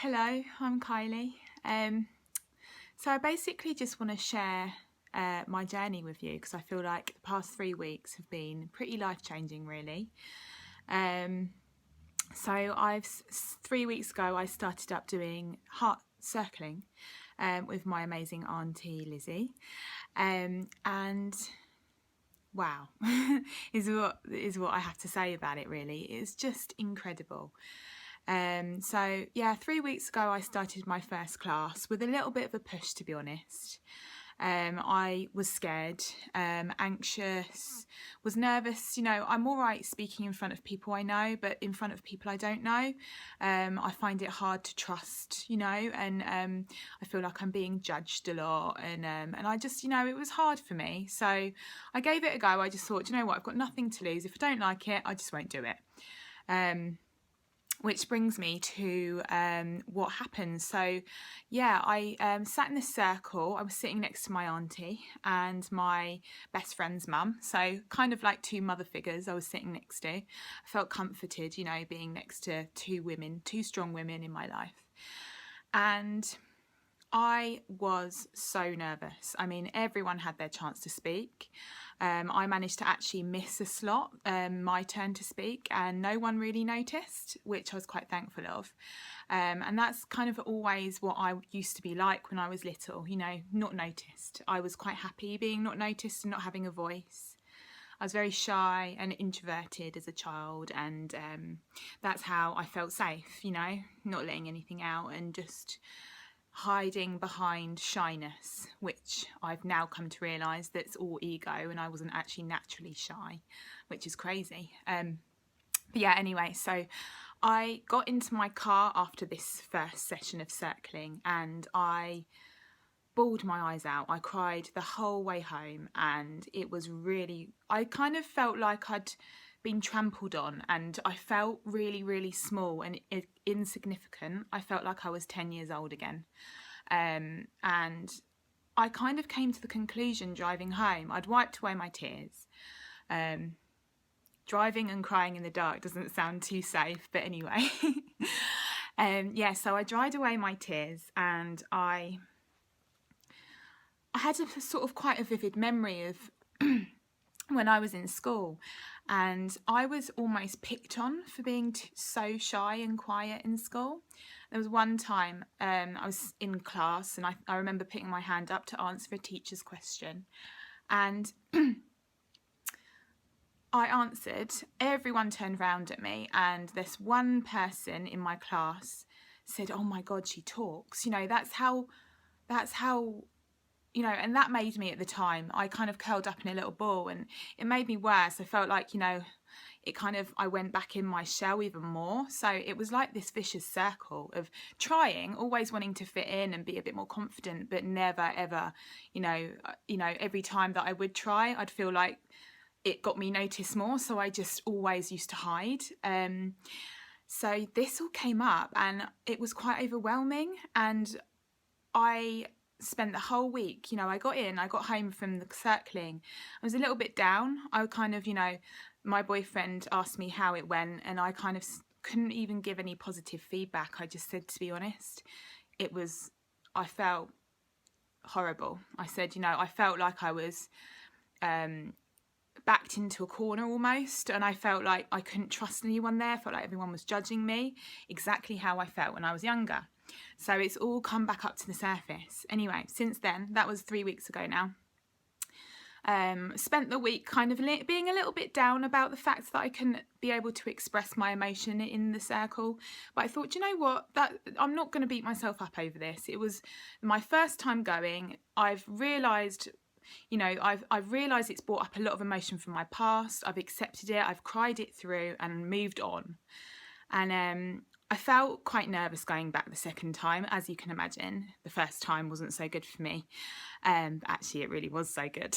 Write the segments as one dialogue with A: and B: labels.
A: Hello, I'm Kylie. So I basically just want to share my journey with you because I feel like the past 3 weeks have been pretty life-changing, really. So 3 weeks ago I started up doing heart circling with my amazing auntie Lizzie, and wow, is what I have to say about it. Really, it's just incredible. So yeah, 3 weeks ago I started my first class with a little bit of a push, to be honest. I was scared, anxious, was nervous. I'm all right speaking in front of people I know, but in front of people I don't know, I find it hard to trust, and I feel like I'm being judged a lot, and I just, it was hard for me. So I gave it a go. I just thought, you know what, I've got nothing to lose. If I don't like it, I just won't do it. Which brings me to what happened. So yeah, I sat in this circle. I was sitting next to my auntie and my best friend's mum. So kind of like two mother figures I was sitting next to. I felt comforted, being next to two strong women in my life. And I was so nervous. I mean, everyone had their chance to speak. I managed to actually miss a slot, my turn to speak, and no one really noticed, which I was quite thankful of. And that's kind of always what I used to be like when I was little, not noticed. I was quite happy being not noticed and not having a voice. I was very shy and introverted as a child, and that's how I felt safe, not letting anything out and just hiding behind shyness, which I've now come to realise that's all ego and I wasn't actually naturally shy, which is crazy. But yeah, anyway, so I got into my car after this first session of circling and I bawled my eyes out. I cried the whole way home, and it was I kind of felt like I'd been trampled on, and I felt really, really small and insignificant. I felt like I was 10 years old again. And I kind of came to the conclusion driving home, I'd wiped away my tears. Driving and crying in the dark doesn't sound too safe, but anyway. Yeah, so I dried away my tears, and I had a sort of quite a vivid memory of when I was in school, and I was almost picked on for being so shy and quiet in school. There was one time I was in class, and I remember putting my hand up to answer a teacher's question, and I answered. Everyone turned round at me, and this one person in my class said, "Oh my God, she talks." That's how and that made me, at the time, I kind of curled up in a little ball, and it made me worse. I felt like, I went back in my shell even more. So it was like this vicious circle of trying, always wanting to fit in and be a bit more confident, but never ever, every time that I would try, I'd feel like it got me noticed more. So I just always used to hide. So this all came up, and it was quite overwhelming, and I spent the whole week, I got home from the circling. I was a little bit down. I kind of, my boyfriend asked me how it went, and I kind of couldn't even give any positive feedback. I just said, to be honest, I felt horrible. I said, I felt like I was backed into a corner almost, and I felt like I couldn't trust anyone there. I felt like everyone was judging me, exactly how I felt when I was younger. So it's all come back up to the surface. Anyway, since then, that was 3 weeks ago now, spent the week kind of being a little bit down about the fact that I couldn't be able to express my emotion in the circle. But I thought, you know what, I'm not going to beat myself up over this. It was my first time going. I've realised it's brought up a lot of emotion from my past. I've accepted it, I've cried it through and moved on. And I felt quite nervous going back the second time, as you can imagine. The first time wasn't so good for me. Actually, it really was so good.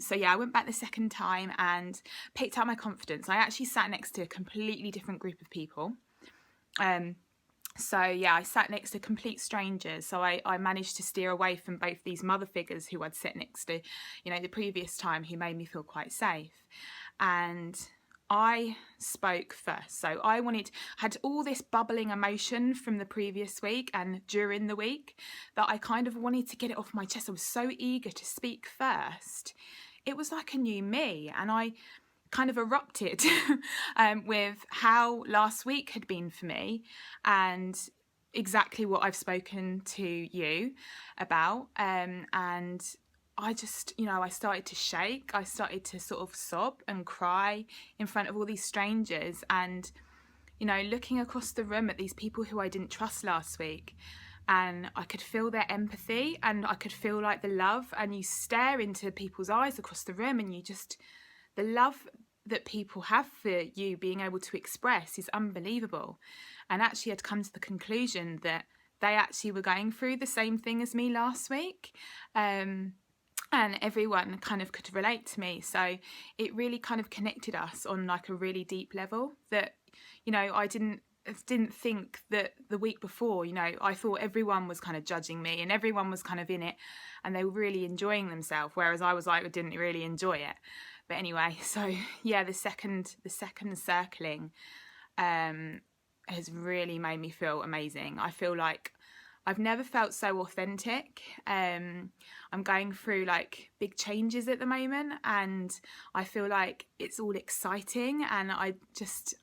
A: So yeah, I went back the second time and picked up my confidence. I actually sat next to a completely different group of people. So yeah, I sat next to complete strangers. So I managed to steer away from both these mother figures who I'd sat next to, the previous time, who made me feel quite safe. And I spoke first. So I had all this bubbling emotion from the previous week and during the week that I kind of wanted to get it off my chest. I was so eager to speak first. It was like a new me, and I kind of erupted with how last week had been for me and exactly what I've spoken to you about. And I just, I started to shake. I started to sort of sob and cry in front of all these strangers and, looking across the room at these people who I didn't trust last week. And I could feel their empathy and I could feel like the love, and you stare into people's eyes across the room and the love that people have for you being able to express is unbelievable. And actually I'd come to the conclusion that they actually were going through the same thing as me last week. And everyone kind of could relate to me. So it really kind of connected us on like a really deep level that, I didn't think that the week before, I thought everyone was kind of judging me and everyone was kind of in it and they were really enjoying themselves, whereas I was like, I didn't really enjoy it. But anyway, so yeah, the second circling has really made me feel amazing. I feel like I've never felt so authentic. I'm going through like big changes at the moment and I feel like it's all exciting, and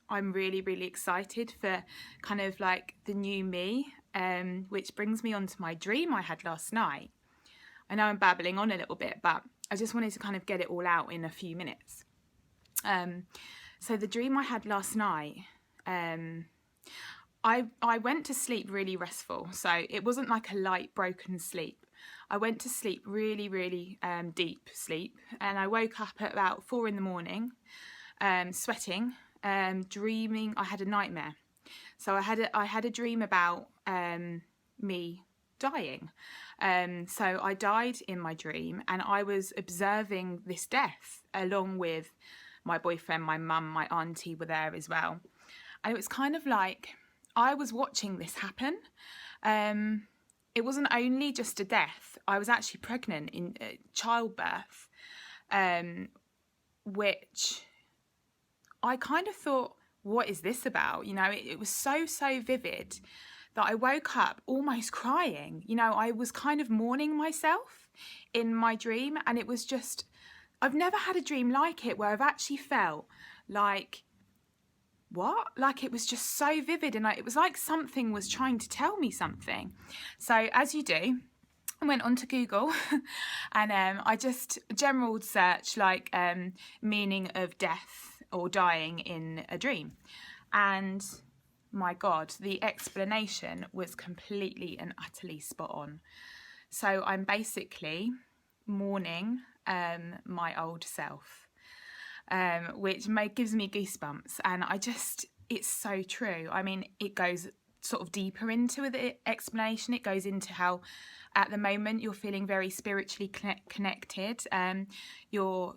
A: I'm really, really excited for kind of like the new me, which brings me on to my dream I had last night. I know I'm babbling on a little bit, but I just wanted to kind of get it all out in a few minutes. So the dream I had last night, I went to sleep really restful. So it wasn't like a light broken sleep. I went to sleep really, really deep sleep, and I woke up at about 4 a.m, sweating, dreaming. I had a nightmare. So I had a dream about me dying. So I died in my dream, and I was observing this death along with my boyfriend, my mum, my auntie were there as well. And it was kind of like I was watching this happen. It wasn't only just a death. I was actually pregnant in childbirth, which I kind of thought, what is this about? It was so vivid that I woke up almost crying. I was kind of mourning myself in my dream, and it was just, I've never had a dream like it where I've actually felt like, what? Like it was just so vivid, and it was like something was trying to tell me something. So as you do, I went onto Google and I just general search like meaning of death or dying in a dream, and my God, the explanation was completely and utterly spot on. So I'm basically mourning my old self, which gives me goosebumps, and it's so true. I mean, it goes sort of deeper into the explanation. It goes into how at the moment you're feeling very spiritually connected. You're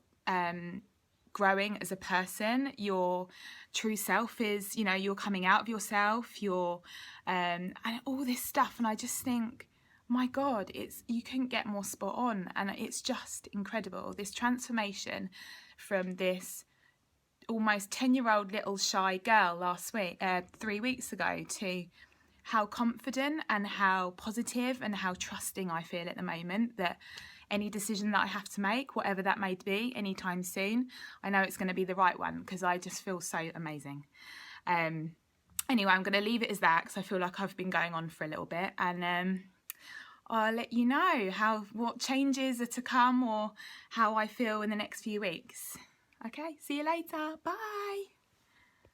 A: growing as a person. Your true self is, you're coming out of yourself. And all this stuff. And I just think, my God, you couldn't get more spot on, and it's just incredible. This transformation from this almost 10-year-old little shy girl 3 weeks ago, to how confident and how positive and how trusting I feel at the moment that any decision that I have to make, whatever that may be anytime soon, I know it's going to be the right one, because I just feel so amazing. Anyway, I'm going to leave it as that because I feel like I've been going on for a little bit, and I'll let you know what changes are to come or how I feel in the next few weeks. Okay, see you later. Bye.